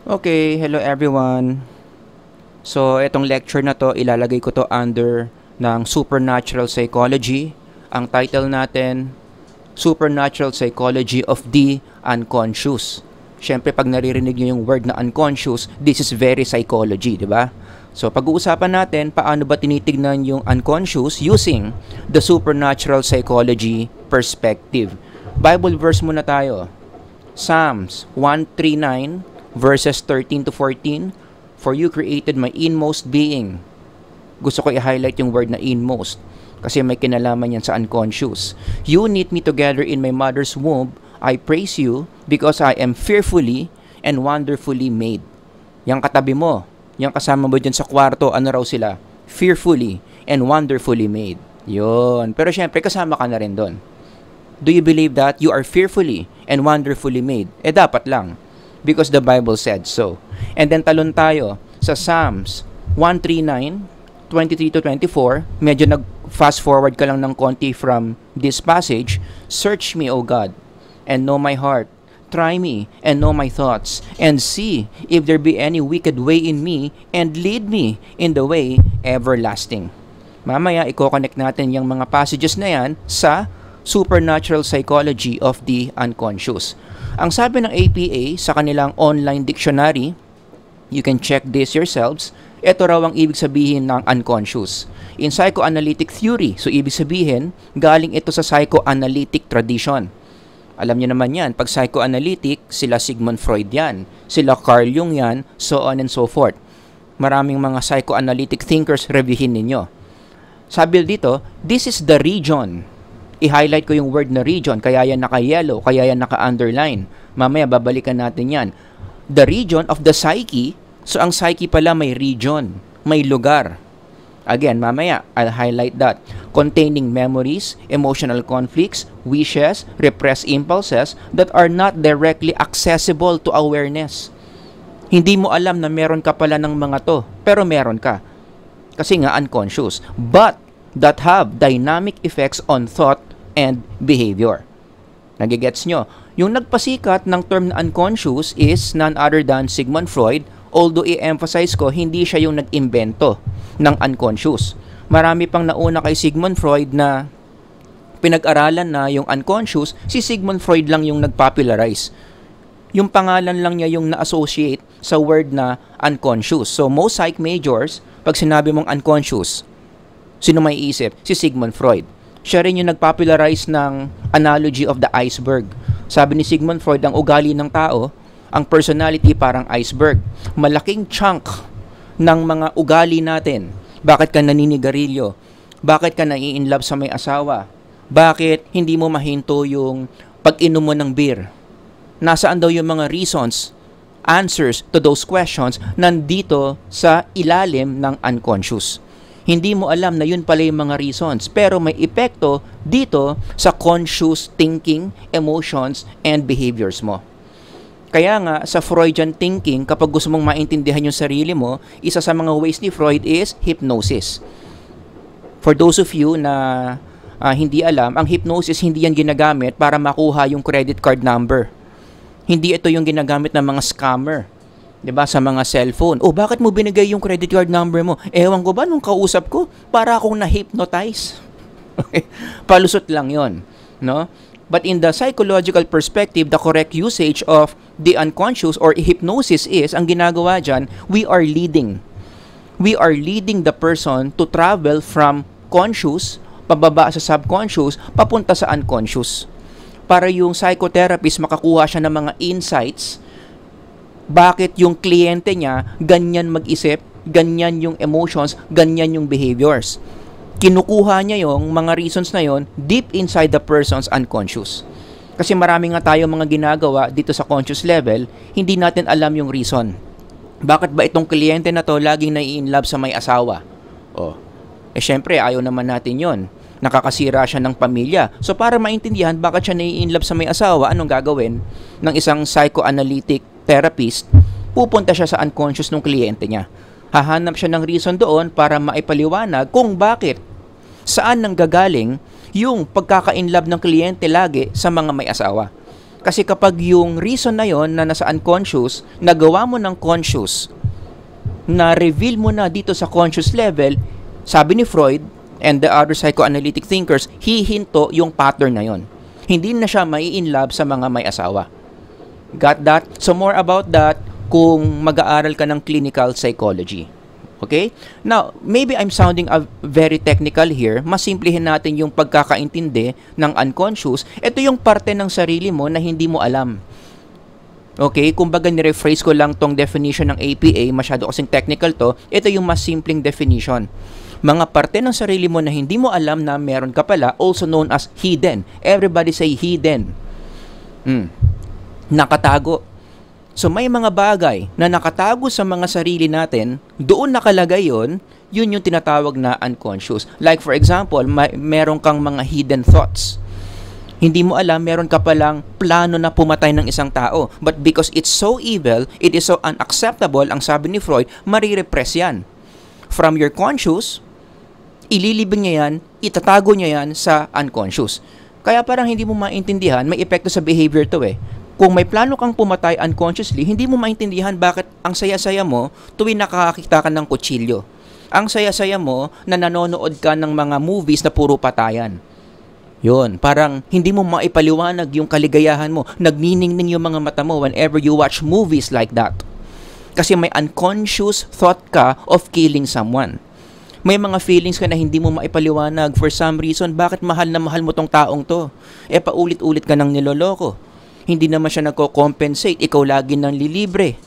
Okay, hello everyone. So, itong lecture na to, ilalagay ko to under ng Supernatural Psychology. Ang title natin, Supernatural Psychology of the Unconscious. Siyempre, pag naririnig nyo yung word na unconscious, this is very psychology, di ba? So, pag-uusapan natin, paano ba tinitignan yung unconscious using the supernatural psychology perspective. Bible verse muna tayo. Psalms 139 verses 13 to 14, "For you created my inmost being." Gusto ko i-highlight yung word na inmost kasi may kinalaman yan sa unconscious. "You knit me together in my mother's womb. I praise you because I am fearfully and wonderfully made." Yang katabi mo, yang kasama mo dyan sa kwarto, ano raw sila? Fearfully and wonderfully made. Yun. Pero syempre, kasama ka na rin doon. Do you believe that you are fearfully and wonderfully made? Dapat lang. Because the Bible said so. And then talon tayo sa Psalms 139, 23 to 24. Medyo nag-fast forward ka lang ng konti from this passage. "Search me, O God, and know my heart. Try me and know my thoughts, and see if there be any wicked way in me, and lead me in the way everlasting." Mamaya, i-connect natin yung mga passages na yan sa supernatural psychology of the unconscious. Ang sabi ng APA sa kanilang online dictionary, you can check this yourselves, ito raw ang ibig sabihin ng unconscious. In psychoanalytic theory, so ibig sabihin, galing ito sa psychoanalytic tradition. Alam niyo naman yan, pag psychoanalytic, sila Sigmund Freud yan, sila Carl Jung yan, so on and so forth. Maraming mga psychoanalytic thinkers, reviewin ninyo. Sabi dito, this is the region. I-highlight ko yung word na region, kaya yan naka-yellow, kaya yan naka-underline. Mamaya babalikan natin yan. The region of the psyche, so ang psyche pala may region, may lugar. Again, mamaya, I'll highlight that. Containing memories, emotional conflicts, wishes, repressed impulses that are not directly accessible to awareness. Hindi mo alam na meron ka pala ng mga to, pero meron ka. Kasi nga unconscious. But that have dynamic effects on thought and behavior. Nagigets nyo? Yung nagpasikat ng term na unconscious is none other than Sigmund Freud, although i-emphasize ko, hindi siya yung nag-imbento ng unconscious. Marami pang nauna kay Sigmund Freud na pinag-aralan na yung unconscious, si Sigmund Freud lang yung nag-popularize. Yung pangalan lang niya yung na-associate sa word na unconscious. So most psych majors, pag sinabi mong unconscious, sino may isip? Si Sigmund Freud. Siya rin yung nag-popularize ng analogy of the iceberg. Sabi ni Sigmund Freud, ang ugali ng tao, ang personality parang iceberg. Malaking chunk ng mga ugali natin. Bakit ka naninigarilyo? Bakit ka nai-inlove sa may asawa? Bakit hindi mo mahinto yung pag-inom mo ng beer? Nasaan daw yung mga reasons, answers to those questions nandito sa ilalim ng unconscious. Hindi mo alam na yun pala yung mga reasons, pero may epekto dito sa conscious thinking, emotions, and behaviors mo. Kaya nga, sa Freudian thinking, kapag gusto mong maintindihan yung sarili mo, isa sa mga ways ni Freud is hypnosis. For those of you na hindi alam, ang hypnosis hindi yan ginagamit para makuha yung credit card number. Hindi ito yung ginagamit ng mga scammer. 'Di ba, sa mga cellphone? "Oh, bakit mo binigay yung credit card number mo?" Ewan ko ba nung kausap ko, para akong na-hypnotize. Okay? Palusot lang 'yon, no? But in the psychological perspective, the correct usage of the unconscious or hypnosis is, ang ginagawa diyan, we are leading. We are leading the person to travel from conscious, pababa sa subconscious, papunta sa unconscious. Para yung psychotherapist makakuha siya ng mga insights bakit yung kliyente niya ganyan mag-isip, ganyan yung emotions, ganyan yung behaviors. Kinukuha niya yung mga reasons na yon deep inside the person's unconscious. Kasi marami nga tayo mga ginagawa dito sa conscious level, hindi natin alam yung reason. Bakit ba itong kliyente na to laging nai-inlove sa may asawa? Syempre ayaw naman natin yon. Nakakasira siya ng pamilya. So para maintindihan bakit siya nai-inlove sa may asawa, anong gagawin ng isang psychoanalytic therapist? Pupunta siya sa unconscious ng kliyente niya. Hahanap siya ng reason doon para maipaliwanag kung bakit, saan nanggagaling yung pagkaka-inlove ng kliyente lagi sa mga may asawa. Kasi kapag yung reason na yon na nasa unconscious, nagawa mo ng conscious, na-reveal mo na dito sa conscious level, sabi ni Freud and the other psychoanalytic thinkers, hihinto yung pattern na yon. Hindi na siya mai-inlove sa mga may asawa. Got that? So more about that kung mag-aaral ka ng clinical psychology. Okay? Now, maybe I'm sounding very technical here. Mas simplihin natin yung pagkakaintindi ng unconscious. Ito yung parte ng sarili mo na hindi mo alam. Okay? Kumbaga nirephrase ko lang tong definition ng APA. Masyado kasing technical to. Ito yung mas simpleng definition. Mga parte ng sarili mo na hindi mo alam na meron ka pala, also known as hidden. Everybody say hidden. Nakatago. So may mga bagay na nakatago sa mga sarili natin, doon nakalagay yun yung tinatawag na unconscious. Like for example, meron kang mga hidden thoughts. Hindi mo alam, meron ka palang plano na pumatay ng isang tao. But because it's so evil, it is so unacceptable, ang sabi ni Freud, marirepress yan. From your conscious, ililibing niya yan, itatago niya yan sa unconscious. Kaya parang hindi mo maintindihan, may epekto sa behavior to eh. Kung may plano kang pumatay unconsciously, hindi mo maintindihan bakit ang saya-saya mo tuwing nakakakita ka ng kutsilyo. Ang saya-saya mo na nanonood ka ng mga movies na puro patayan. Yun, parang hindi mo maipaliwanag yung kaligayahan mo. Nagniningning yung mga mata mo whenever you watch movies like that. Kasi may unconscious thought ka of killing someone. May mga feelings ka na hindi mo maipaliwanag for some reason. Bakit mahal na mahal mo tong taong to? Paulit-ulit ka nang niloloko. Hindi naman siya nagko-compensate. Ikaw lagi nang lilibre.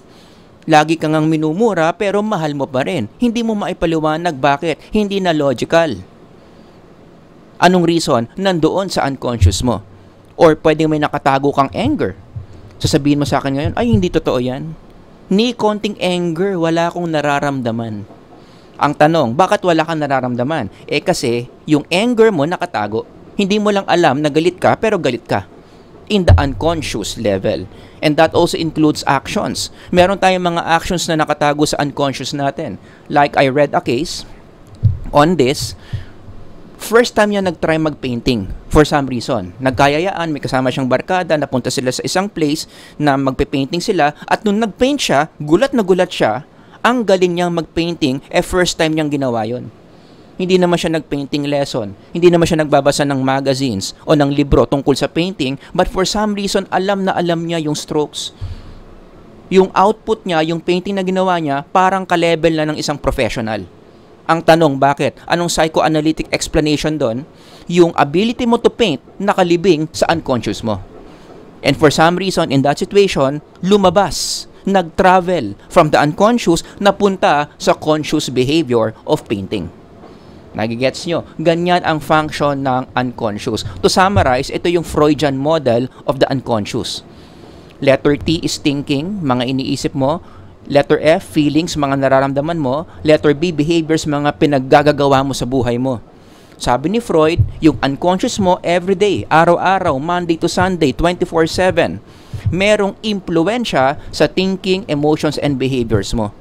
Lagi kang ngang minumura pero mahal mo pa rin. Hindi mo maipaliwanag bakit. Hindi na logical. Anong reason? Nandoon sa unconscious mo. Or pwede may nakatago kang anger. Sasabihin mo sa akin ngayon, ay hindi totoo yan. Ni konting anger, wala akong nararamdaman. Ang tanong, bakit wala kang nararamdaman? Kasi yung anger mo nakatago. Hindi mo lang alam na galit ka pero galit ka. In the unconscious level. And that also includes actions. Meron tayong mga actions na nakatago sa unconscious natin. Like I read a case on this. First time niya nag-try mag-painting for some reason. Nagkayayaan, may kasama siyang barkada, napunta sila sa isang place na magpe-painting sila at nung nag-paint siya, gulat na gulat siya, ang galing niyang mag-painting, first time niyang ginawa yon. Hindi naman siya nag-painting lesson. Hindi naman siya nagbabasa ng magazines o ng libro tungkol sa painting. But for some reason, alam na alam niya yung strokes. Yung output niya, yung painting na ginawa niya, parang ka-level na ng isang professional. Ang tanong, bakit? Anong psychoanalytic explanation doon? Yung ability mo to paint, nakalibing sa unconscious mo. And for some reason, in that situation, lumabas, nag-travel from the unconscious, napunta sa conscious behavior of painting. Nagigets nyo? Ganyan ang function ng unconscious. To summarize, ito yung Freudian model of the unconscious. Letter T is thinking, mga iniisip mo. Letter F, feelings, mga nararamdaman mo. Letter B, behaviors, mga pinaggagawa mo sa buhay mo. Sabi ni Freud, yung unconscious mo everyday, araw-araw, Monday to Sunday, 24/7, merong impluensya sa thinking, emotions, and behaviors mo.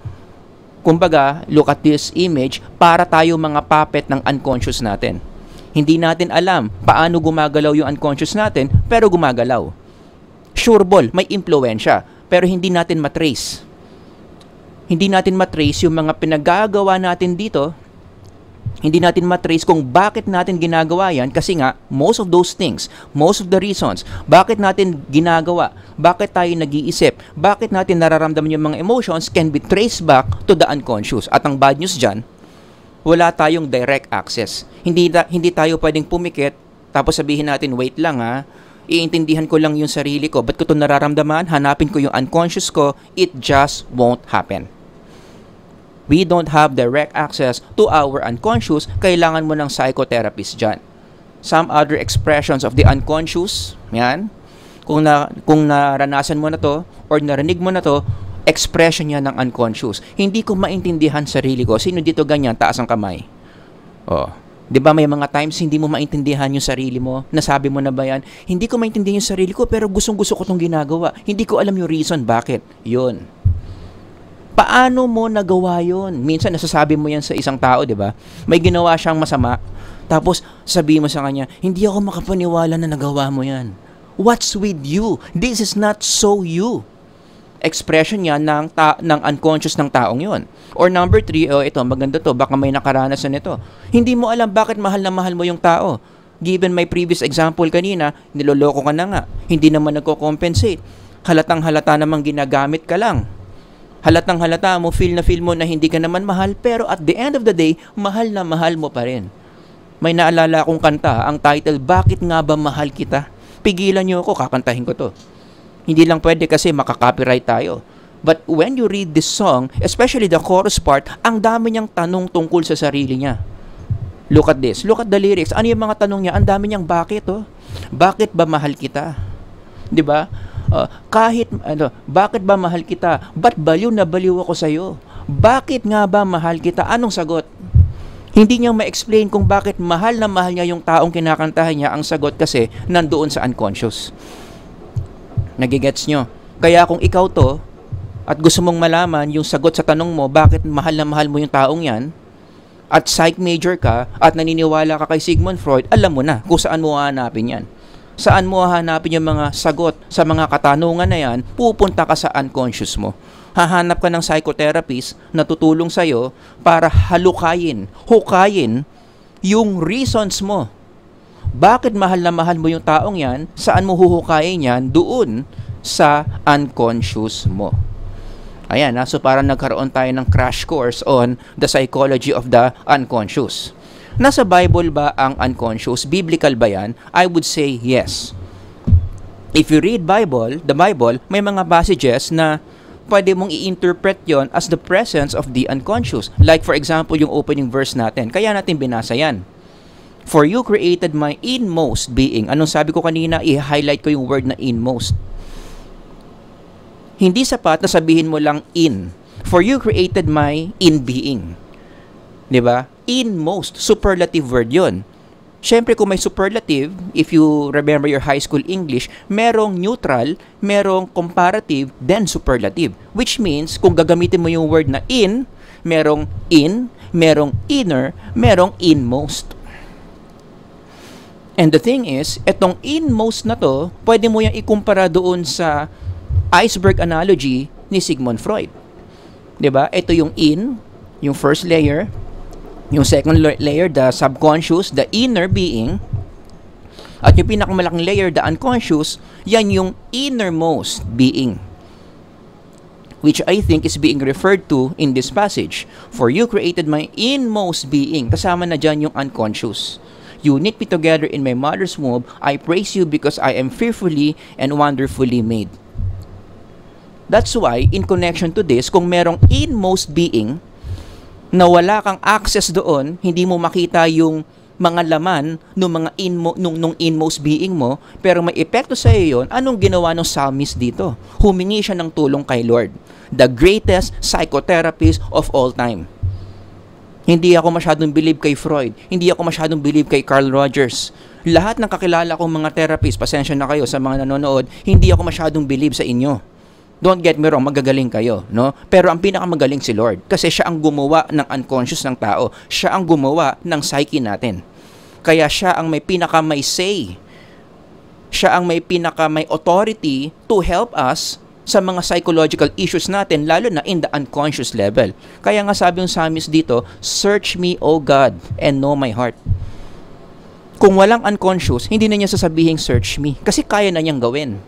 Kumbaga, look at this image, para tayo mga puppet ng unconscious natin. Hindi natin alam paano gumagalaw yung unconscious natin, pero gumagalaw. Sure ball, may impluensya, pero hindi natin matrace. Hindi natin matrace yung mga pinagagawa natin dito. Hindi natin matrace kung bakit natin ginagawa yan kasi nga, most of those things, most of the reasons, bakit natin ginagawa, bakit tayo nag-iisip, bakit natin nararamdaman yung mga emotions can be traced back to the unconscious. At ang bad news dyan, wala tayong direct access. Hindi tayo pwedeng pumikit, tapos sabihin natin, wait lang ha, iintindihan ko lang yung sarili ko, ba't ko ito nararamdaman, hanapin ko yung unconscious ko, it just won't happen. We don't have direct access to our unconscious, kailangan mo ng psychotherapist dyan. Some other expressions of the unconscious, yan, kung naranasan mo na to, or narinig mo na to, expression yan ng unconscious. Hindi ko maintindihan sarili ko. Sino dito ganyan? Taas ang kamay. Oh. 'Di ba may mga times hindi mo maintindihan yung sarili mo? Nasabi mo na ba yan? Hindi ko maintindihan yung sarili ko pero gustong-gusto ko 'tong ginagawa. Hindi ko alam yung reason bakit. 'Yun. Paano mo nagawa 'yon? Minsan nasasabi mo yan sa isang tao, 'di ba? May ginawa siyang masama. Tapos sabi mo sa kanya, "Hindi ako makapaniwala na nagawa mo 'yan." What's with you? This is not so you. Expression niya ng unconscious ng taong yon. Or number 3, ito, maganda to, baka may nakaranas na nito. Hindi mo alam bakit mahal na mahal mo yung tao. Given my previous example kanina, niloloko ka na nga. Hindi naman nagko-compensate. Halatang halata namang ginagamit ka lang. Halatang halata mo, feel mo na hindi ka naman mahal, pero at the end of the day, mahal na mahal mo pa rin. May naalala akong kanta, ang title, Bakit Nga Ba Mahal Kita? Pigilan niyo ako, kakantahin ko to. Hindi lang pwede kasi makaka-copyright tayo. But when you read this song, especially the chorus part, ang dami niyang tanong tungkol sa sarili niya. Look at this. Look at the lyrics. Ano yung mga tanong niya? Ang dami niyang bakit, oh. Bakit ba mahal kita? 'Di ba? Bakit ba mahal kita? Ba't baliw na baliw ako sa iyo? Bakit nga ba mahal kita? Anong sagot? Hindi niya ma-explain kung bakit mahal na mahal niya yung taong kinakantahan niya. Ang sagot kasi nandoon sa unconscious. Nagigets nyo? Kaya kung ikaw to, at gusto mong malaman yung sagot sa tanong mo, bakit mahal na mahal mo yung taong yan, at psych major ka, at naniniwala ka kay Sigmund Freud, alam mo na kung saan mo hahanapin yan. Saan mo hahanapin yung mga sagot sa mga katanungan na yan, pupunta ka sa unconscious mo. Hahanap ka ng psychotherapist na tutulong sa'yo para hukayin yung reasons mo. Bakit mahal na mahal mo yung taong yan? Saan mo huhukayin yan? Doon sa unconscious mo. Ayan, so parang nagkaroon tayo ng crash course on the psychology of the unconscious. Nasa Bible ba ang unconscious? Biblical ba yan? I would say yes. If you read the Bible, may mga passages na pwede mong i-interpret yon as the presence of the unconscious. Like for example, yung opening verse natin. Kaya natin binasa yan. For you created my inmost being. Anong sabi ko kanina? I-highlight ko yung word na inmost. Hindi sapat na sabihin mo lang in. For you created my in-being. Diba? Inmost. Superlative word yon. Siyempre kung may superlative, if you remember your high school English, merong neutral, merong comparative, then superlative. Which means, kung gagamitin mo yung word na merong in, merong inner, merong inmost. And the thing is, etong inmost na to, pwede mo yung ikumpara doon sa iceberg analogy ni Sigmund Freud. 'Di ba? Ito yung yung first layer, yung second layer, the subconscious, the inner being, at yung pinakamalaking layer, the unconscious, yan yung innermost being, which I think is being referred to in this passage. For you created my inmost being. Kasama na dyan yung unconscious. You knit me together in my mother's womb. I praise you because I am fearfully and wonderfully made. That's why, in connection to this, kung merong inmost being na wala kang access doon, hindi mo makita yung mga laman nung inmost being mo, pero may epekto sa iyo yun, anong ginawa ng psalmist dito? Humingi siya ng tulong kay Lord, the greatest psychotherapist of all time. Hindi ako masyadong believe kay Freud. Hindi ako masyadong believe kay Carl Rogers. Lahat ng kakilala kong mga therapist, pasensya na kayo sa mga nanonood, hindi ako masyadong believe sa inyo. Don't get me wrong, magagaling kayo, no? Pero ang pinakamagaling si Lord kasi siya ang gumawa ng unconscious ng tao. Siya ang gumawa ng psyche natin. Kaya siya ang may may say. Siya ang may may authority to help us sa mga psychological issues natin, lalo na in the unconscious level. Kaya nga sabi ng psalmist dito, search me, O God, and know my heart. Kung walang unconscious, hindi na niya sasabihin search me kasi kaya na niyang gawin.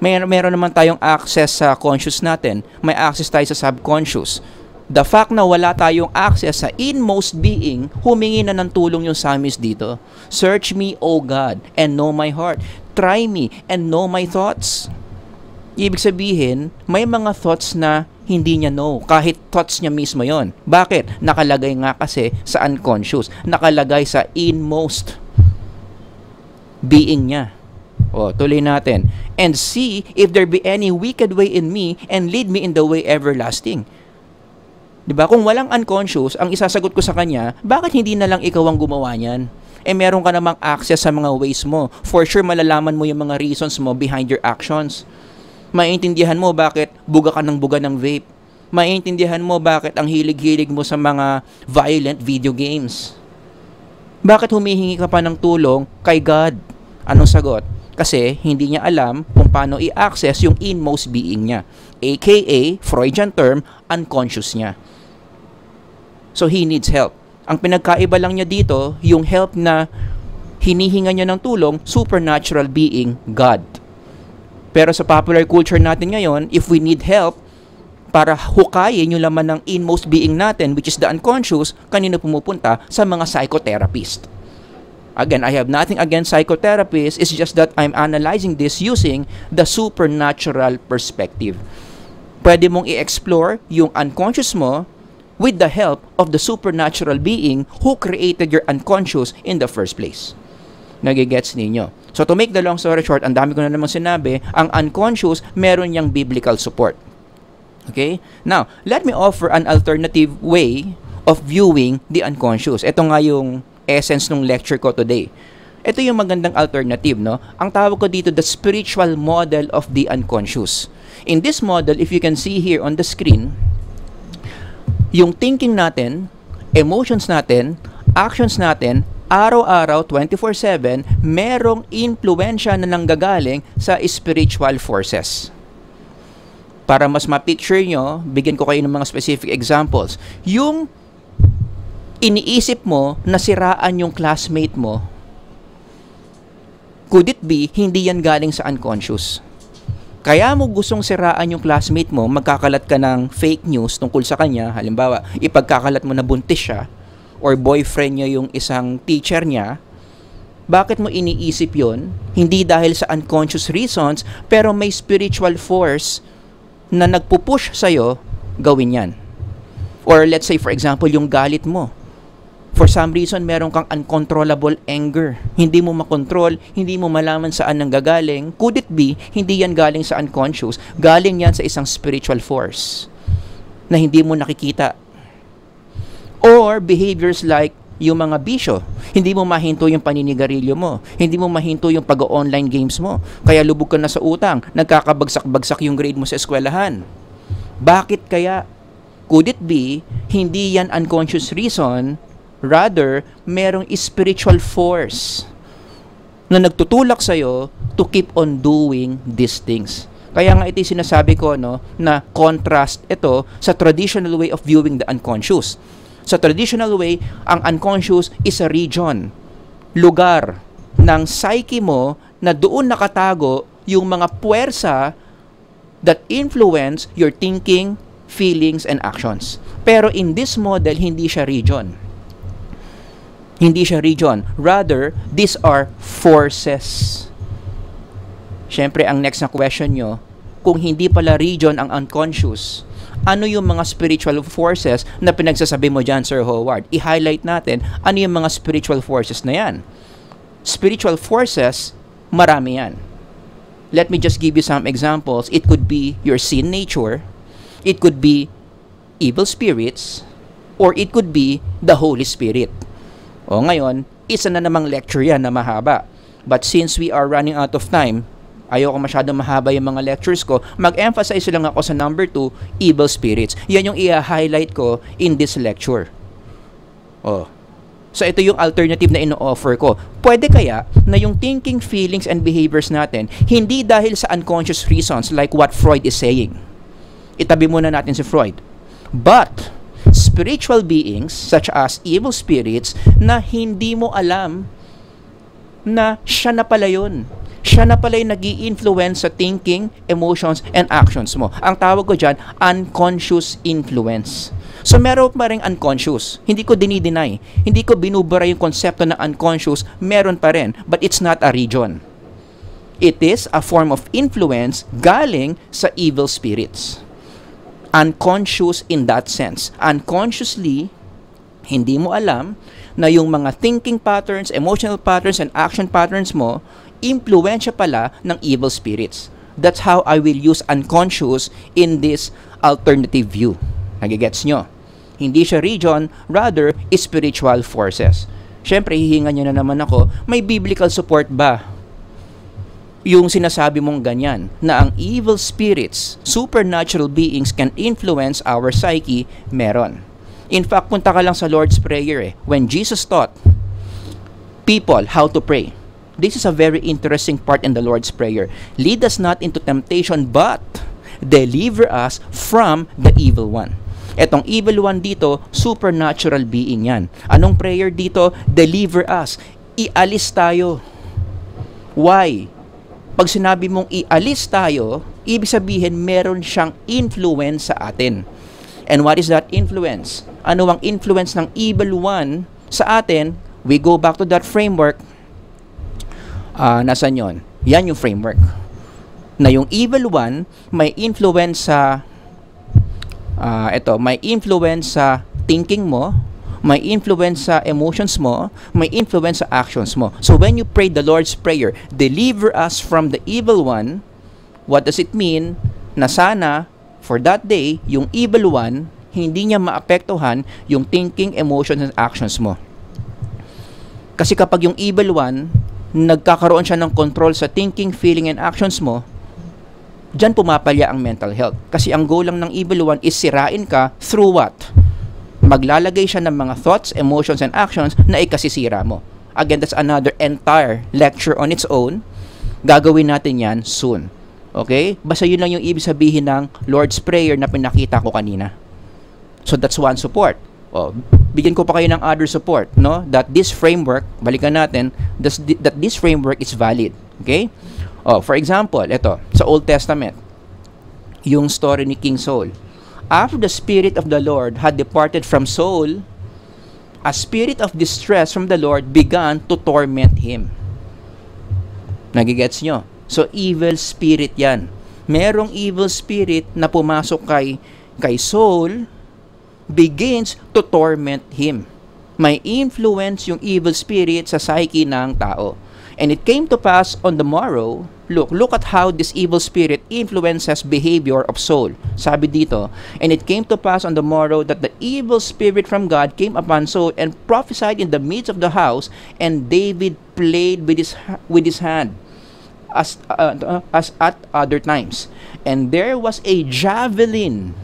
Meron naman tayong access sa conscious natin, may access tayo sa subconscious. The fact na wala tayong access sa inmost being, humingi na ng tulong yung psalmist dito. Search me, O God, and know my heart. Try me and know my thoughts. Ibig sabihin, may mga thoughts na hindi niya know, kahit thoughts niya mismo yon. Bakit? Nakalagay nga kasi sa unconscious. Nakalagay sa inmost being niya. O, tuloy natin. And see if there be any wicked way in me and lead me in the way everlasting. Diba? Kung walang unconscious, ang isasagot ko sa kanya, bakit hindi na lang ikaw ang gumawa niyan? Meron ka namang access sa mga ways mo. For sure, malalaman mo yung mga reasons mo behind your actions. Maintindihan mo bakit buga ka ng vape. Maintindihan mo bakit ang hilig-hilig mo sa mga violent video games. Bakit humihingi ka pa ng tulong kay God? Anong sagot? Kasi hindi niya alam kung paano i-access yung inmost being niya. AKA, Freudian term, unconscious niya. So he needs help. Ang pinagkaiba lang niya dito, yung help na hinihinga niya ng tulong, supernatural being, God. Pero sa popular culture natin ngayon, if we need help, para hukayin yung laman ng inmost being natin, which is the unconscious, kanino pumupunta? Sa mga psychotherapist. Again, I have nothing against psychotherapists, it's just that I'm analyzing this using the supernatural perspective. Pwede mong i-explore yung unconscious mo with the help of the supernatural being who created your unconscious in the first place. Nagigets ninyo? So to make the long story short, ang dami ko na namang sinabi, ang unconscious, meron niyang biblical support. Okay? Now, let me offer an alternative way of viewing the unconscious. Ito nga yung essence ng lecture ko today. Ito yung magandang alternative, no? Ang tawag ko dito, the spiritual model of the unconscious. In this model, if you can see here on the screen, yung thinking natin, emotions natin, actions natin, araw-araw, 24/7, merong influensya na nanggagaling sa spiritual forces. Para mas ma-picture nyo, bigyan ko kayo ng mga specific examples. Yung iniisip mo na siraan yung classmate mo, could it be, hindi yan galing sa unconscious? Kaya mo gustong siraan yung classmate mo, magkakalat ka ng fake news tungkol sa kanya, halimbawa, ipagkakalat mo na buntis siya, or boyfriend niya yung isang teacher niya, bakit mo iniisip yon? Hindi dahil sa unconscious reasons, pero may spiritual force na nagpupush sa'yo, gawin yan. Or let's say, for example, yung galit mo. For some reason, meron kang uncontrollable anger. Hindi mo makontrol, hindi mo malaman saan nanggagaling. Could it be, hindi yan galing sa unconscious, galing yan sa isang spiritual force na hindi mo nakikita. Or behaviors like yung mga bisyo. Hindi mo mahinto yung paninigarilyo mo. Hindi mo mahinto yung pag-online games mo. Kaya lubog ka na sa utang. Nagkakabagsak-bagsak yung grade mo sa eskwelahan. Bakit kaya? Could it be, hindi yan unconscious reason, rather, merong spiritual force na nagtutulak sa'yo to keep on doing these things. Kaya nga ito sinasabi ko, no, na contrast ito sa traditional way of viewing the unconscious. Sa traditional way, ang unconscious is a region, lugar ng psyche mo na doon nakatago yung mga puwersa that influence your thinking, feelings, and actions. Pero in this model, hindi siya region. Hindi siya region. Rather, these are forces. Siyempre, ang next na question nyo, kung hindi pala region ang unconscious, ano yung mga spiritual forces na pinagsasabi mo dyan, Sir Howard? I-highlight natin, ano yung mga spiritual forces na yan? Spiritual forces, marami yan. Let me just give you some examples. It could be your sin nature, it could be evil spirits, or it could be the Holy Spirit. O ngayon, isa na namang lecture yan na mahaba. But since we are running out of time, ayoko masyadong mahaba yung mga lectures ko, mag-emphasize lang ako sa number 2, evil spirits. Yan yung i-highlight ko in this lecture. Oh. So ito yung alternative na ino-offer ko. Pwede kaya na yung thinking, feelings, and behaviors natin, hindi dahil sa unconscious reasons like what Freud is saying. Itabi muna natin si Freud. But, spiritual beings such as evil spirits na hindi mo alam na siya na pala yun. Siya na pala yung nag-i-influence sa thinking, emotions, and actions mo. Ang tawag ko dyan, unconscious influence. So meron pa rin unconscious. Hindi ko dinideny. Hindi ko binubura yung konsepto na unconscious. Meron pa rin. But it's not a region. It is a form of influence galing sa evil spirits. Unconscious in that sense. Unconsciously, hindi mo alam na yung mga thinking patterns, emotional patterns, and action patterns mo, impluensya pala ng evil spirits. That's how I will use unconscious in this alternative view. Nagigets nyo? Hindi siya region, rather, spiritual forces. Siyempre, hihinga nyo na naman ako, may biblical support ba? Yung sinasabi mong ganyan, na ang evil spirits, supernatural beings can influence our psyche, meron. In fact, punta ka lang sa Lord's Prayer When Jesus taught people how to pray, This is a very interesting part in the Lord's Prayer. Lead us not into temptation, but deliver us from the evil one. Etong evil one dito, supernatural being yan. Anong prayer dito? Deliver us. Ialis tayo. Why? Pag sinabi mong ialis tayo, ibig sabihin meron siyang influence sa atin. And what is that influence? Ano ang influence ng evil one sa atin? We go back to that framework. Nasaan yun? Yan yung framework. Na yung evil one may influence sa may influence sa thinking mo, may influence sa emotions mo, may influence sa actions mo. So when you pray the Lord's Prayer, deliver us from the evil one, what does it mean? Na sana for that day, yung evil one hindi niya maapektuhan yung thinking, emotions, and actions mo. Kasi kapag yung evil one nagkakaroon siya ng control sa thinking, feeling, and actions mo, dyan pumapalya ang mental health. Kasi ang goal lang ng evil one is sirain ka through what? Maglalagay siya ng mga thoughts, emotions, and actions na ikasisira mo. Again, that's another entire lecture on its own. Gagawin natin yan soon. Okay? Basta yun lang yung ibig sabihin ng Lord's Prayer na pinakita ko kanina. So that's one support. Bigyan ko pa kayo ng other support, no? That this framework, balikan natin, that this framework is valid. Okay? For example, ito, sa Old Testament, yung story ni King Saul. After the Spirit of the Lord had departed from Saul, a spirit of distress from the Lord began to torment him. Nagigets nyo? So, evil spirit yan. Merong evil spirit na pumasok kay Saul, begins to torment him. May influence yung evil spirit sa psyche ng tao. And it came to pass on the morrow, look at how this evil spirit influences behavior of Saul. Sabi dito, and it came to pass on the morrow that the evil spirit from God came upon Saul and prophesied in the midst of the house, and David played with his hand as at other times. And there was a javelin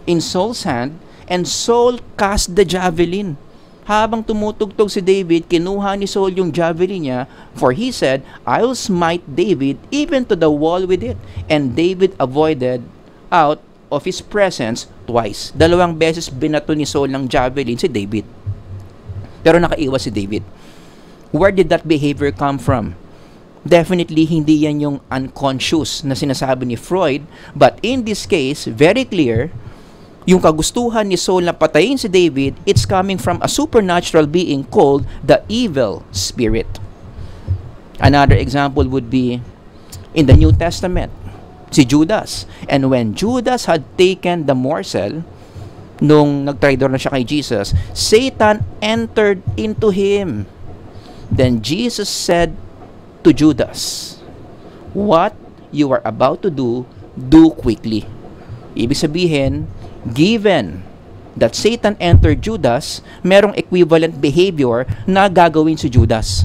in Saul's hand, and Saul cast the javelin. Habang tumutugtog si David, kinuha ni Saul yung javelin niya, for he said, I will smite David even to the wall with it. And David avoided out of his presence twice. 2 beses binato ni Saul ng javelin si David. Pero nakaiwas si David. Where did that behavior come from? Definitely, hindi yan yung unconscious na sinasabi ni Freud. But in this case, very clear, yung kagustuhan ni Saul na patayin si David, it's coming from a supernatural being called the evil spirit. Another example would be in the New Testament, si Judas. And when Judas had taken the morsel, nung nagtraidor na siya kay Jesus, Satan entered into him. Then Jesus said to Judas, what you are about to do quickly. Ibig sabihin, given that Satan entered Judas, merong equivalent behavior na gagawin si Judas.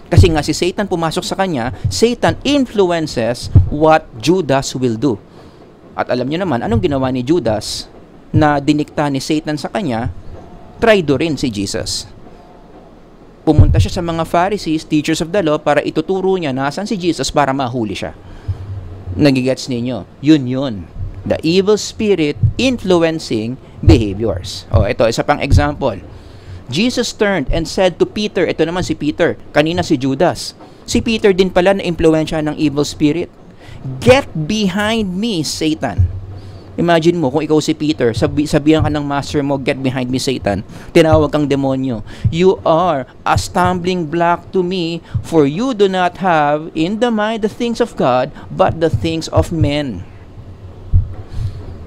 Kasi nga si Satan pumasok sa kanya, Satan influences what Judas will do. At alam niyo naman, anong ginawa ni Judas na dinikta ni Satan sa kanya? Traidorin si Jesus. Pumunta siya sa mga Pharisees, teachers of the law, para ituturo niya nasan si Jesus para mahuli siya. Nagigets ninyo? Yun. The evil spirit influencing behaviors. Ito, isa pang example. Jesus turned and said to Peter, ito naman si Peter, kanina si Judas. Si Peter din pala na impluwensya ng evil spirit. Get behind me, Satan. Imagine mo kung ikaw si Peter, sabihan ka ng master mo, get behind me, Satan. Tinawag kang demonyo. You are a stumbling block to me, for you do not have in the mind the things of God, but the things of men.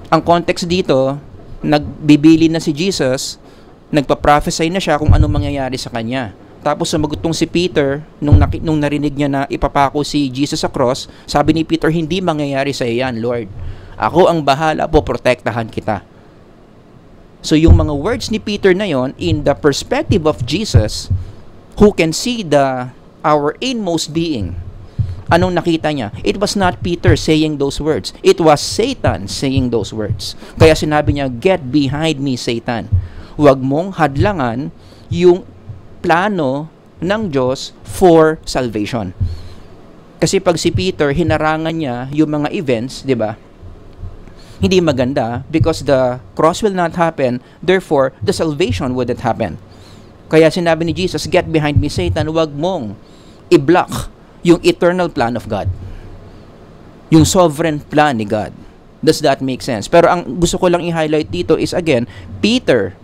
Ang context dito, nagbibili na si Jesus, nagpa-prophesy na siya kung anong mangyayari sa kanya. Tapos sumagot tong si Peter, nung narinig niya na ipapako si Jesus sa cross, sabi ni Peter, hindi mangyayari sa iyan, Lord. Ako ang bahala po, protektahan kita. So yung mga words ni Peter na yon, in the perspective of Jesus, who can see our inmost being, anong nakita niya? It was not Peter saying those words. It was Satan saying those words. Kaya sinabi niya, get behind me, Satan. Huwag mong hadlangan yung plano ng Diyos for salvation. Kasi pag si Peter, hinarangan niya yung mga events, di ba? Hindi maganda because the cross will not happen, therefore, the salvation wouldn't happen. Kaya sinabi ni Jesus, get behind me, Satan, huwag mong i-block yung eternal plan of God. Yung sovereign plan ni God. Does that make sense? Pero ang gusto ko lang i-highlight dito is again, Peter,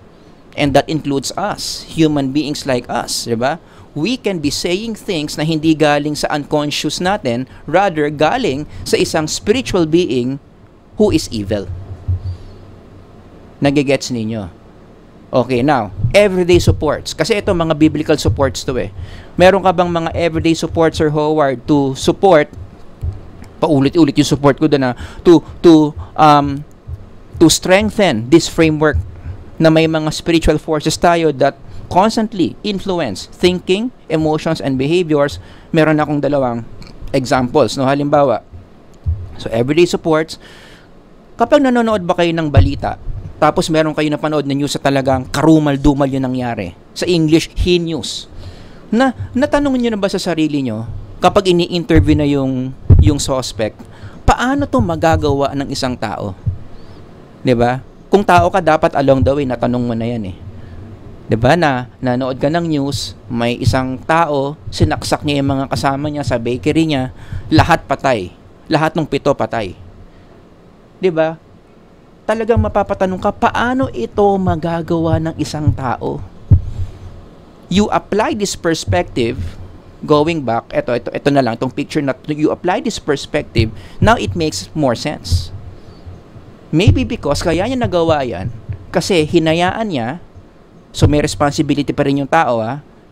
and that includes us, human beings like us, di ba? We can be saying things na hindi galing sa unconscious natin, rather galing sa isang spiritual being who is evil. Nagigets ninyo? Okay, now, everyday supports. Kasi ito mga biblical supports to eh. Meron ka bang mga everyday supports, Sir Howard, to support, paulit-ulit yung support ko doon na, to strengthen this framework na may mga spiritual forces tayo that constantly influence thinking, emotions, and behaviors. Meron akong dalawang examples. No? Halimbawa, so everyday supports, kapag nanonood ba kayo ng balita, tapos meron kayo napanood na news sa talagang karumal-dumal yung nangyari. Sa English, he-news. Natanong nyo na ba sa sarili nyo, kapag ini-interview na yung suspect, paano to magagawa ng isang tao? 'Di ba? Kung tao ka, dapat along the way, natanong mo na yan eh. 'Di ba na nanood ka ng news, may isang tao, sinaksak niya yung mga kasama niya sa bakery niya, lahat patay. Lahat ng 7 patay. 'Di ba? Talagang mapapatanong ka, paano ito magagawa ng isang tao? You apply this perspective, going back, ito na lang, itong picture na, you apply this perspective, now it makes more sense. Maybe because kaya niya nagawa yan, kasi hinayaan niya, so may responsibility pa rin yung tao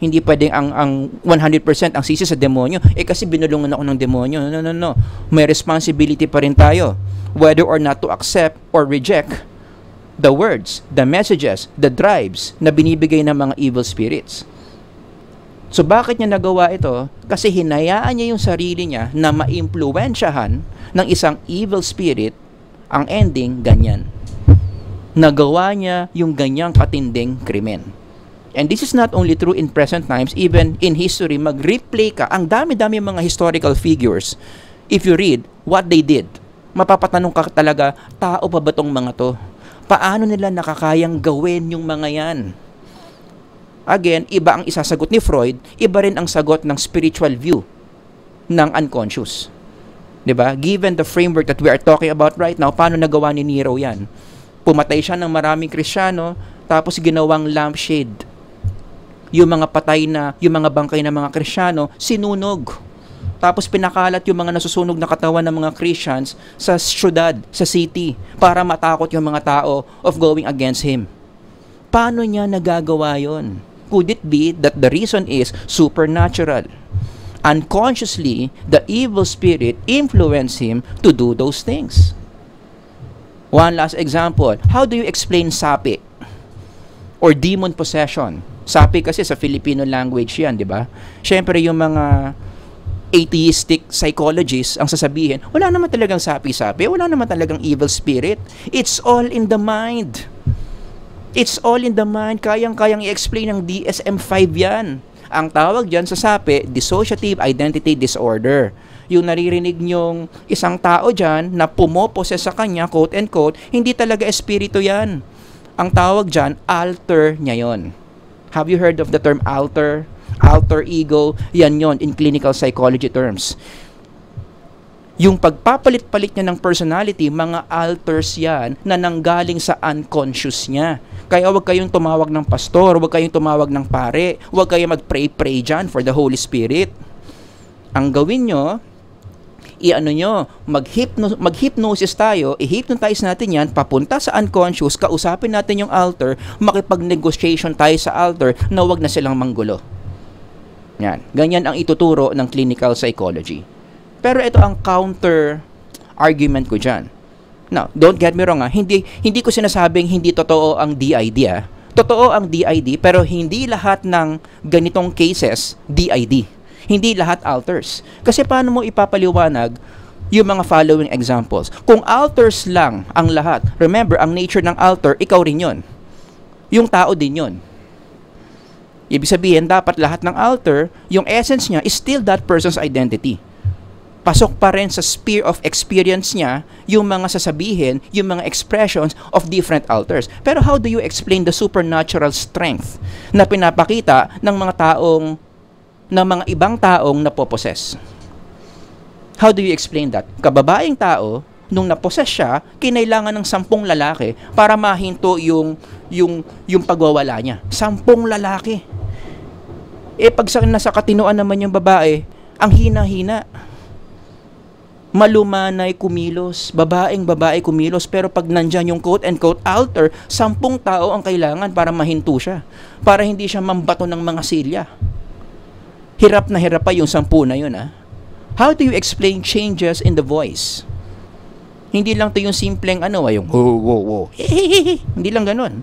hindi pwedeng ang 100% ang sisi sa demonyo, kasi binulungan ako ng demonyo. No. May responsibility pa rin tayo, whether or not to accept or reject the words, the messages, the drives na binibigay ng mga evil spirits. So bakit niya nagawa ito? Kasi hinayaan niya yung sarili niya na maimpluwensyahan ng isang evil spirit. Ang ending, ganyan. Nagawa niya yung ganyang katinding krimen. And this is not only true in present times, even in history, mag-replay ka. Ang dami-dami mga historical figures. If you read what they did, mapapatanong ka talaga, tao pa ba tong mga to? Paano nila nakakayang gawin yung mga yan? Again, iba ang isasagot ni Freud, iba rin ang sagot ng spiritual view ng unconscious. 'Di ba? Given the framework that we are talking about right now, paano nagawa ni Nero yan? Pumatay siya ng maraming Kristiyano, tapos ginawang lampshade. Yung mga patay na, yung mga bangkay ng mga Kristiyano, sinunog. Tapos pinakalat yung mga nasusunog na katawan ng mga Christians sa syudad, sa city, para matakot yung mga tao of going against him. Paano niya nagagawa yon? Could it be that the reason is supernatural? Unconsciously, the evil spirit influenced him to do those things. One last example. How do you explain sapi? Or demon possession? Sapi kasi sa Filipino language yan, di ba? Siyempre yung mga atheistic psychologists ang sasabihin, wala naman talagang sapi-sapi, wala naman talagang evil spirit. It's all in the mind. It's all in the mind. Kayang-kayang i-explain ng DSM-5 yan. Ang tawag dyan sa sapi, dissociative identity disorder. Yung naririnig nyong isang tao dyan na pumoposes sa kanya, quote and quote, hindi talaga espiritu yan. Ang tawag dyan, alter niya yon. Have you heard of the term alter? Alter ego, yan yon in clinical psychology terms. Yung pagpapalit-palit niya ng personality, mga alters yan na nanggaling sa unconscious niya. Kaya huwag kayong tumawag ng pastor, huwag kayong tumawag ng pare, huwag kayong mag-pray dyan for the Holy Spirit. Ang gawin nyo, mag-hypnosis tayo, i-hypnotize natin yan, papunta sa unconscious, kausapin natin yung alter, makipag-negotiation tayo sa alter na huwag na silang manggulo. Yan. Ganyan ang ituturo ng clinical psychology. Pero ito ang counter argument ko dyan. Now, don't get me wrong hindi ko sinasabing hindi totoo ang DID Totoo ang DID, pero hindi lahat ng ganitong cases DID. Hindi lahat alters. Kasi paano mo ipapaliwanag yung mga following examples? Kung alters lang ang lahat, remember, ang nature ng alter, ikaw rin yun. Yung tao din yun. Ibig sabihin, dapat lahat ng alter, yung essence niya is still that person's identity. Pasok pa rin sa sphere of experience niya yung mga sasabihin, yung mga expressions of different alters. Pero how do you explain the supernatural strength na pinapakita ng mga ibang taong napoposes? How do you explain that? Kababaeng tao, nung naposes siya, kinailangan ng 10 lalaki para mahinto yung pagwawala niya. 10 lalaki. Pag nasa katinoan naman yung babae, ang hina-hina. Malumanay kumilos, babae kumilos, pero pag nandyan yung quote-unquote alter, 10 tao ang kailangan para mahinto siya. Para hindi siya mambato ng mga silya. Hirap na hirap pa yung 10 na yun, ha? How do you explain changes in the voice? Hindi lang to yung simpleng yung hindi lang ganun.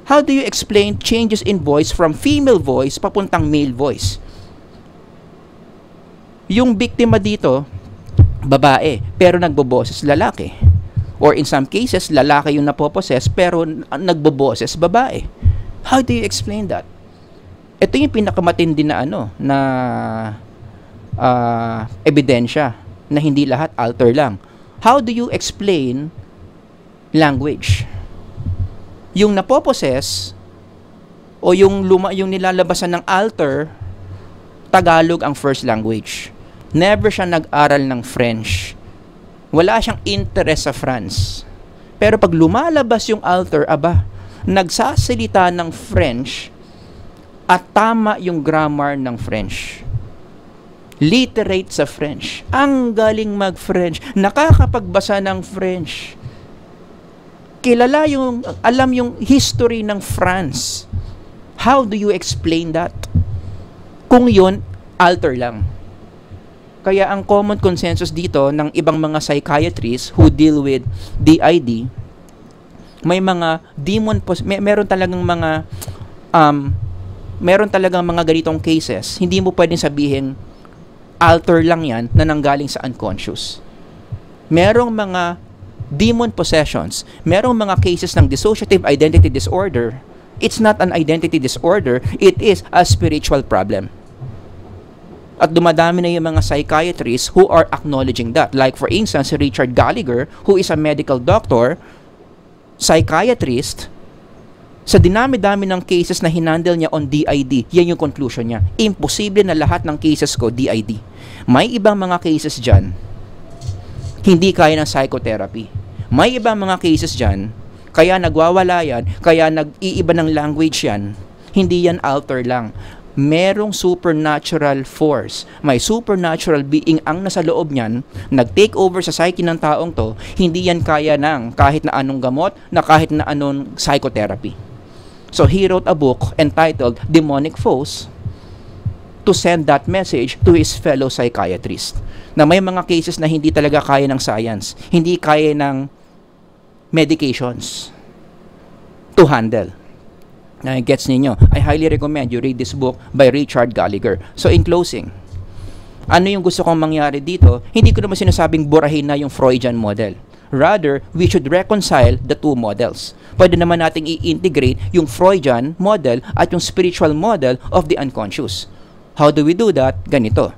How do you explain changes in voice from female voice papuntang male voice? Yung biktima dito, babae, pero nagboboses lalaki. Or in some cases, lalaki yung napoposes, pero nagboboses babae. How do you explain that? Ito yung pinakamatindi na ebidensya na hindi lahat alter lang. How do you explain language? Yung napoposes o yung nilalabasan ng alter, Tagalog ang first language. Never siya nag-aral ng French. Wala siyang interest sa France. Pero pag lumalabas yung alter, nagsasalita ng French at tama yung grammar ng French. Literate sa French. Ang galing mag-French. Nakakapagbasa ng French. Alam yung history ng France. How do you explain that? Kung yun, alter lang. Kaya ang common consensus dito ng ibang mga psychiatrists who deal with DID, meron talagang mga ganitong cases. Hindi mo pwedeng sabihin alter lang yan na nanggaling sa unconscious. Merong mga demon possessions, merong mga cases ng dissociative identity disorder. It's not an identity disorder, it is a spiritual problem. At dumadami na yung mga psychiatrists who are acknowledging that. Like for instance, si Richard Gallagher, who is a medical doctor, psychiatrist, sa dinami-dami ng cases na hinandle niya on DID, yan yung conclusion niya. Imposible na lahat ng cases ko DID. May ibang mga cases dyan, hindi kaya ng psychotherapy. May ibang mga cases dyan, kaya nagwawala yan, kaya nag-iiba ng language yan, hindi yan alter lang. Merong supernatural force, may supernatural being ang nasa loob niyan, nag-take over sa psyche ng taong to, hindi yan kaya ng kahit na anong gamot, na kahit na anong psychotherapy. So he wrote a book entitled Demonic Foes to send that message to his fellow psychiatrist. Na may mga cases na hindi talaga kaya ng science, hindi kaya ng medications to handle. Gets ninyo? I highly recommend you read this book by Richard Gallagher. So in closing, ano yung gusto kong mangyari dito? Hindi ko naman sinasabing burahin na yung Freudian model. Rather, we should reconcile the two models. Pwede naman nating i-integrate yung Freudian model at yung spiritual model of the unconscious. How do we do that? Ganito.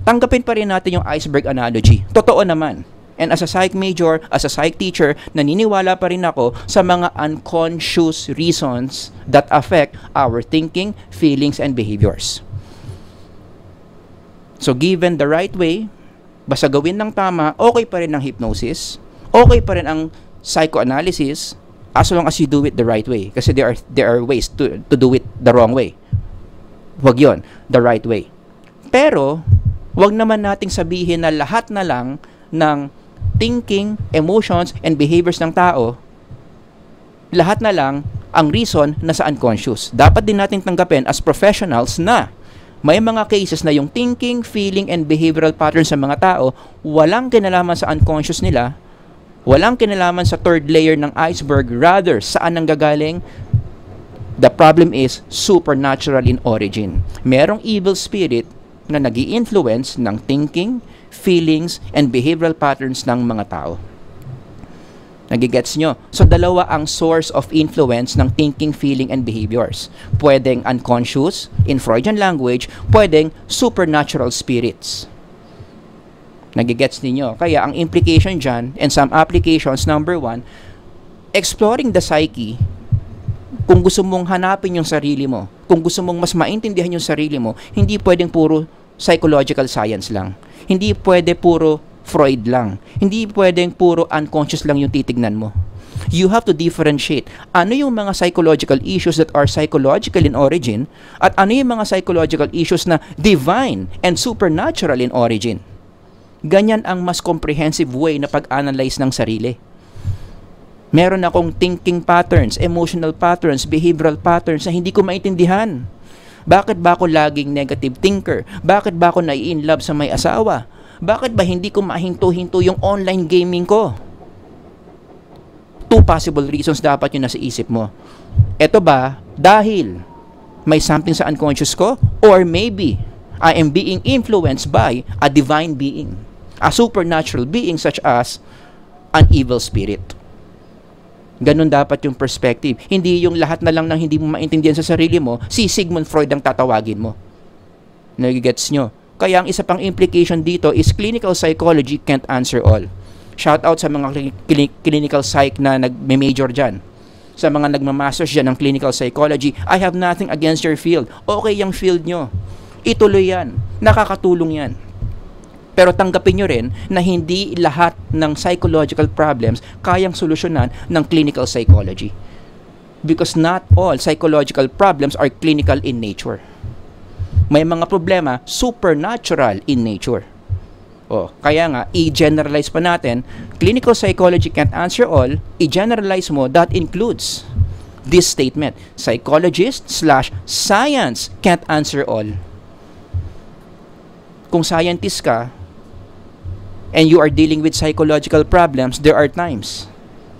Tanggapin pa rin natin yung iceberg analogy. Totoo naman. And as a psych major, as a psych teacher, naniniwala pa rin ako sa mga unconscious reasons that affect our thinking, feelings, and behaviors. So given the right way, basta gawin ng tama, okay pa rin ang hypnosis, okay pa rin ang psychoanalysis, as long as you do it the right way. Kasi there are ways to do it the wrong way. Wag yon, the right way. Pero, wag naman nating sabihin na lahat na lang ng thinking, emotions, and behaviors ng tao, lahat na lang ang reason na sa unconscious. Dapat din natin tanggapin as professionals na may mga cases na yung thinking, feeling, and behavioral patterns sa mga tao walang kinalaman sa unconscious nila, walang kinalaman sa third layer ng iceberg, rather saan nanggagaling. The problem is supernatural in origin. Merong evil spirit na nag-i-influence ng thinking, feelings, and behavioral patterns ng mga tao. Nagigets nyo? So, dalawa ang source of influence ng thinking, feeling, and behaviors. Pwedeng unconscious, in Freudian language, pwedeng supernatural spirits. Nagigets ninyo? Kaya, ang implication dyan, and some applications, number 1, exploring the psyche, kung gusto mong hanapin yung sarili mo, kung gusto mong mas maintindihan yung sarili mo, hindi pwedeng puro psychological science lang. Hindi pwede puro Freud lang. Hindi pwedeng puro unconscious lang yung titignan mo. You have to differentiate. Ano yung mga psychological issues that are psychological in origin at ano yung mga psychological issues na divine and supernatural in origin. Ganyan ang mas comprehensive way na pag-analyze ng sarili. Meron akong thinking patterns, emotional patterns, behavioral patterns na hindi ko maintindihan. Bakit ba ako laging negative thinker? Bakit ba ako nai-inlove sa may asawa? Bakit ba hindi ko mahinto-hinto yung online gaming ko? 2 possible reasons dapat yun nasa isip mo. Ito ba dahil may something sa unconscious ko? Or maybe I am being influenced by a divine being, a supernatural being such as an evil spirit. Ganun dapat yung perspective. Hindi yung lahat na lang ng hindi mo maintindihan sa sarili mo, si Sigmund Freud ang tatawagin mo. Nagigets nyo? Kaya ang isa pang implication dito is clinical psychology can't answer all. Shout out sa mga clinical psych na nag-major dyan. Sa mga nagmamasters dyan ng clinical psychology, I have nothing against your field. Okay yung field nyo. Ituloy yan. Nakakatulong yan. Pero tanggapin nyo rin na hindi lahat ng psychological problems kayang solusyonan ng clinical psychology. Because not all psychological problems are clinical in nature. May mga problema supernatural in nature. Kaya nga, i-generalize pa natin, clinical psychology can't answer all, i-generalize mo, that includes this statement, psychologist/science can't answer all. Kung scientist ka, and you are dealing with psychological problems, there are times,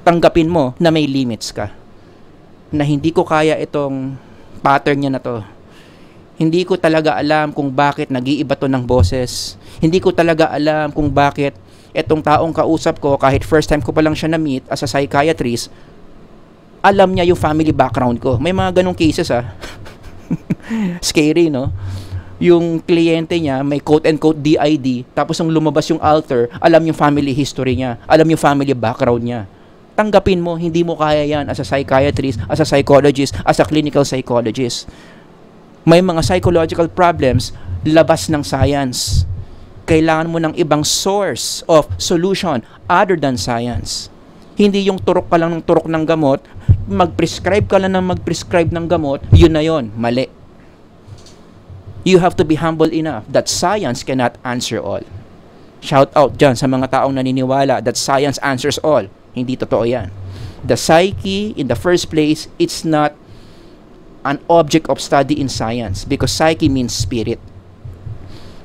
tanggapin mo na may limits ka. Na hindi ko kaya itong pattern niya na to. Hindi ko talaga alam kung bakit nag-iiba to ng boses. Hindi ko talaga alam kung bakit itong taong kausap ko, kahit first time ko pa lang siya na-meet as a psychiatrist, alam niya yung family background ko. May mga ganong cases Scary, no? Yung kliyente niya may quote-unquote DID, tapos nung lumabas yung alter, alam yung family history niya, alam yung family background niya. Tanggapin mo, hindi mo kaya yan as a psychiatrist, as a psychologist, as a clinical psychologist. May mga psychological problems, labas ng science. Kailangan mo ng ibang source of solution other than science. Hindi yung turok ka lang ng turok ng gamot, mag-prescribe ka lang ng mag-prescribe ng gamot, yun na yun, mali. You have to be humble enough that science cannot answer all. Shout out dyan sa mga taong naniniwala that science answers all. Hindi totoo yan. The psyche, in the first place, it's not an object of study in science because psyche means spirit.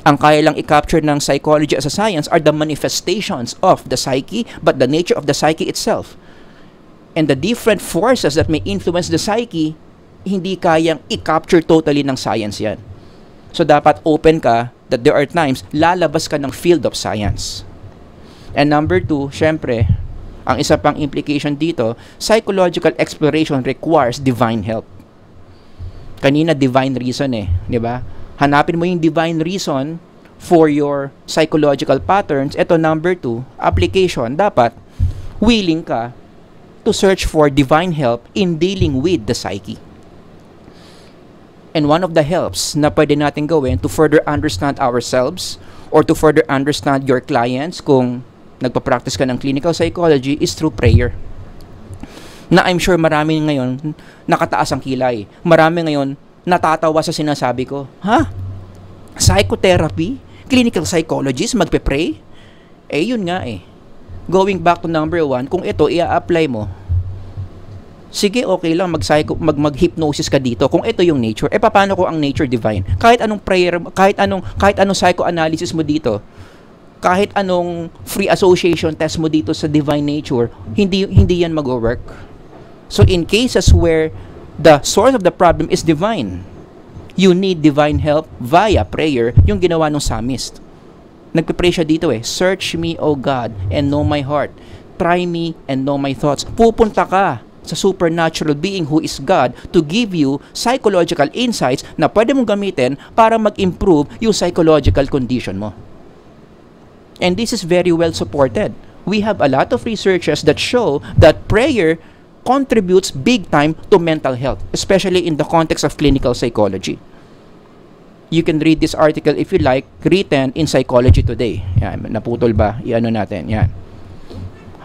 Ang kaya lang i-capture ng psychology as a science are the manifestations of the psyche, but the nature of the psyche itself. And the different forces that may influence the psyche, hindi kayang i-capture totally ng science yan. So, dapat open ka that there are times lalabas ka ng field of science. And number 2, syempre, ang isa pang implication dito, psychological exploration requires divine help. Kanina, divine reason di ba? Hanapin mo yung divine reason for your psychological patterns. Ito, number 2, application. Dapat, willing ka to search for divine help in dealing with the psyche. And one of the helps na pwede natin gawin to further understand ourselves or to further understand your clients kung nagpa-practice ka ng clinical psychology is through prayer. Na I'm sure marami ngayon nakataas ang kilay. Marami ngayon natatawa sa sinasabi ko. Psychotherapy? Clinical psychologist magpe-pray? Yun nga Going back to number 1, kung ito i-apply mo, sige, okay lang mag-hypnosis ka dito kung ito yung nature. Paano ko ang nature divine? Kahit anong prayer, kahit anong psychoanalysis mo dito, kahit anong free association test mo dito sa divine nature, hindi yan mag-work. So in cases where the source of the problem is divine, you need divine help via prayer, yung ginawa ng psalmist. Nagpe-pray siya dito Search me, O God, and know my heart. Try me and know my thoughts. Pupunta ka sa supernatural being who is God to give you psychological insights na pwede mong gamitin para mag-improve yung psychological condition mo. And this is very well supported. We have a lot of researches that show that prayer contributes big time to mental health, especially in the context of clinical psychology. You can read this article if you like, written in Psychology Today. Yan, naputol ba? I-ano natin, yan.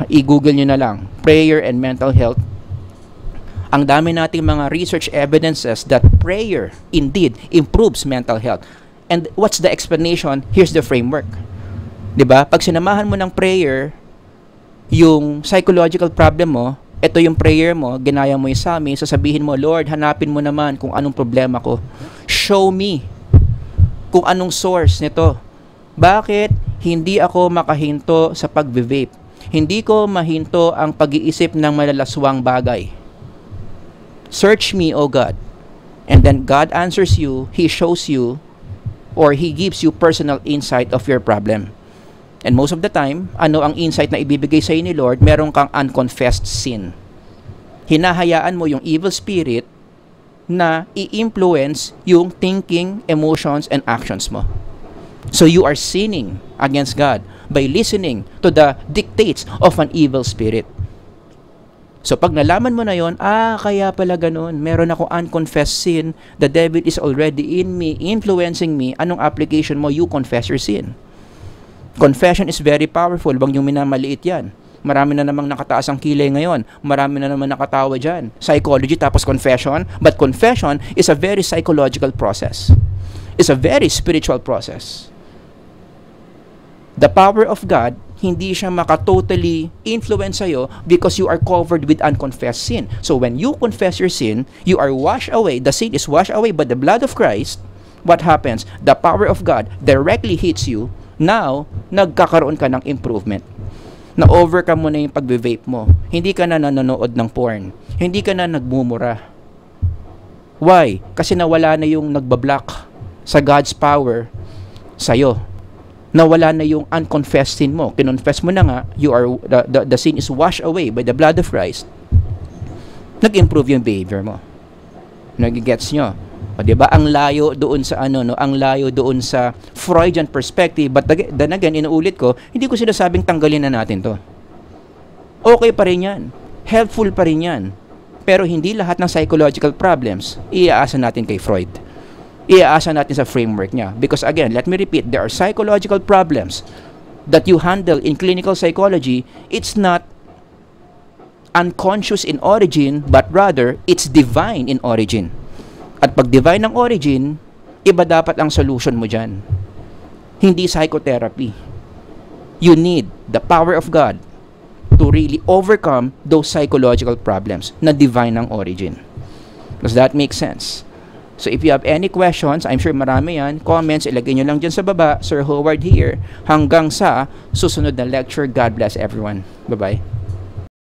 I-google nyo na lang, prayer and mental health. Ang dami nating mga research evidences that prayer indeed improves mental health. And what's the explanation? Here's the framework. 'Di ba? Pag sinamahan mo ng prayer yung psychological problem mo, ito yung prayer mo, ginaya mo yung sa amin, sasabihin mo, Lord, hanapin mo naman kung anong problema ko. Show me kung anong source nito. Bakit hindi ako makahinto sa pag-vape? Hindi ko mahinto ang pag-iisip ng malalaswang bagay. Search me, O God. And then God answers you, He shows you, or He gives you personal insight of your problem. And most of the time, ano ang insight na ibibigay sa ni Lord? Meron kang unconfessed sin. Hinahayaan mo yung evil spirit na i-influence yung thinking, emotions, and actions mo. So you are sinning against God by listening to the dictates of an evil spirit. So pag nalaman mo na yon, kaya pala ganun, meron ako unconfessed sin, the devil is already in me, influencing me, anong application mo? You confess your sin. Confession is very powerful, wag yung minamaliit yan. Marami na namang nakataas ang kilay ngayon, marami na namang nakatawa dyan. Psychology tapos confession, but confession is a very psychological process. It's a very spiritual process. The power of God, hindi siya makatotally influence sa'yo because you are covered with unconfessed sin. So when you confess your sin, you are washed away. The sin is washed away by the blood of Christ. What happens? The power of God directly hits you. Now, nagkakaroon ka ng improvement. Na-overcome mo na yung pag-vape mo. Hindi ka na nanonood ng porn. Hindi ka na nagmumura. Why? Kasi nawala na yung nagbablock sa God's power sa'yo. Nawala na yung unconfessed sin mo. Kinonfess mo na nga, the sin is washed away by the blood of Christ. Nag-improve yung behavior mo. Nag-gets nyo? O, diba? Ang layo doon sa ang layo doon sa Freudian perspective, but then again, inuulit ko, hindi ko sinasabing tanggalin na natin to. Okay pa rin yan. Helpful pa rin yan. Pero hindi lahat ng psychological problems iaasa natin kay Freud. Iaasa natin sa framework niya. Because again, let me repeat, there are psychological problems that you handle in clinical psychology. It's not unconscious in origin, but rather, it's divine in origin. At pag divine ng origin, iba dapat ang solution mo dyan. Hindi psychotherapy. You need the power of God to really overcome those psychological problems na divine ng origin. Does that make sense? So if you have any questions, I'm sure marami yan, comments, ilagay nyo lang dyan sa baba. Sir Howard here. Hanggang sa susunod na lecture. God bless everyone. Bye-bye.